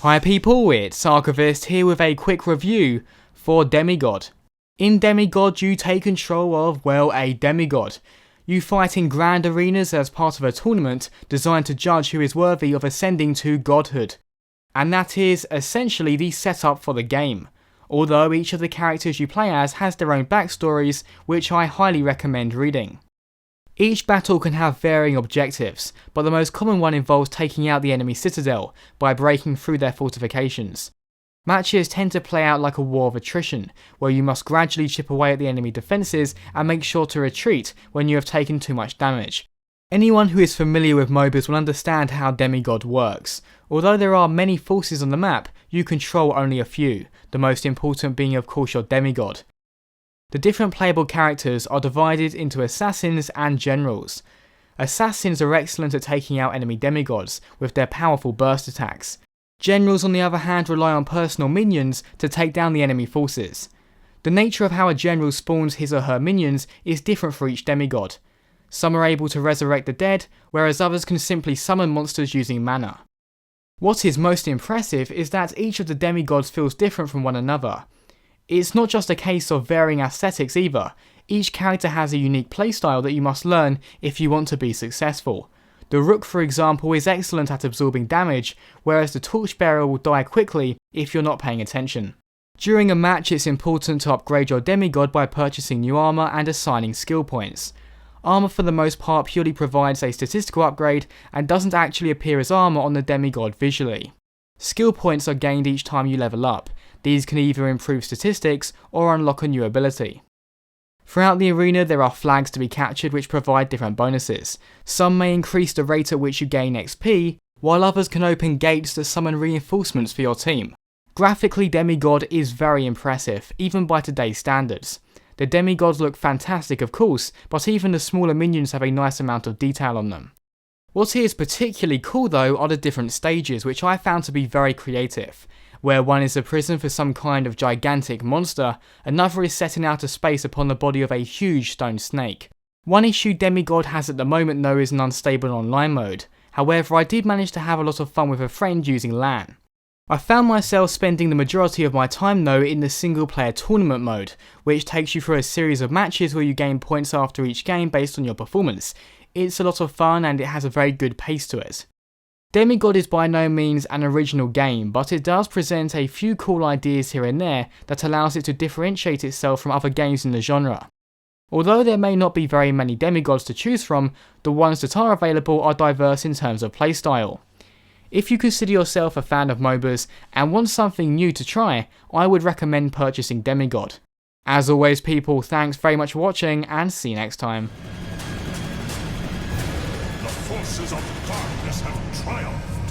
Hi people, it's Archivist here with a quick review for Demigod. In Demigod you take control of, well, a demigod. You fight in grand arenas as part of a tournament designed to judge who is worthy of ascending to godhood. And that is essentially the setup for the game, although each of the characters you play as has their own backstories, which I highly recommend reading. Each battle can have varying objectives, but the most common one involves taking out the enemy citadel by breaking through their fortifications. Matches tend to play out like a war of attrition, where you must gradually chip away at the enemy defences and make sure to retreat when you have taken too much damage. Anyone who is familiar with MOBAs will understand how Demigod works. Although there are many forces on the map, you control only a few, the most important being of course your demigod. The different playable characters are divided into assassins and generals. Assassins are excellent at taking out enemy demigods with their powerful burst attacks. Generals on the other hand rely on personal minions to take down the enemy forces. The nature of how a general spawns his or her minions is different for each demigod. Some are able to resurrect the dead, whereas others can simply summon monsters using mana. What is most impressive is that each of the demigods feels different from one another. It's not just a case of varying aesthetics either. Each character has a unique playstyle that you must learn if you want to be successful. The Rook, for example, is excellent at absorbing damage, whereas the Torchbearer will die quickly if you're not paying attention. During a match it's important to upgrade your demigod by purchasing new armour and assigning skill points. Armour for the most part purely provides a statistical upgrade and doesn't actually appear as armour on the demigod visually. Skill points are gained each time you level up. These can either improve statistics or unlock a new ability. Throughout the arena there are flags to be captured which provide different bonuses. Some may increase the rate at which you gain XP, while others can open gates to summon reinforcements for your team. Graphically, Demigod is very impressive, even by today's standards. The demigods look fantastic of course, but even the smaller minions have a nice amount of detail on them. What is particularly cool though are the different stages, which I found to be very creative. Where one is a prison for some kind of gigantic monster, another is set in outer space upon the body of a huge stone snake. One issue Demigod has at the moment though is an unstable online mode. However, I did manage to have a lot of fun with a friend using LAN. I found myself spending the majority of my time though in the single player tournament mode, which takes you through a series of matches where you gain points after each game based on your performance. It's a lot of fun and it has a very good pace to it. Demigod is by no means an original game, but it does present a few cool ideas here and there that allows it to differentiate itself from other games in the genre. Although there may not be very many demigods to choose from, the ones that are available are diverse in terms of playstyle. If you consider yourself a fan of MOBAs and want something new to try, I would recommend purchasing Demigod. As always people, thanks very much for watching and see you next time. The forces of darkness have triumphed.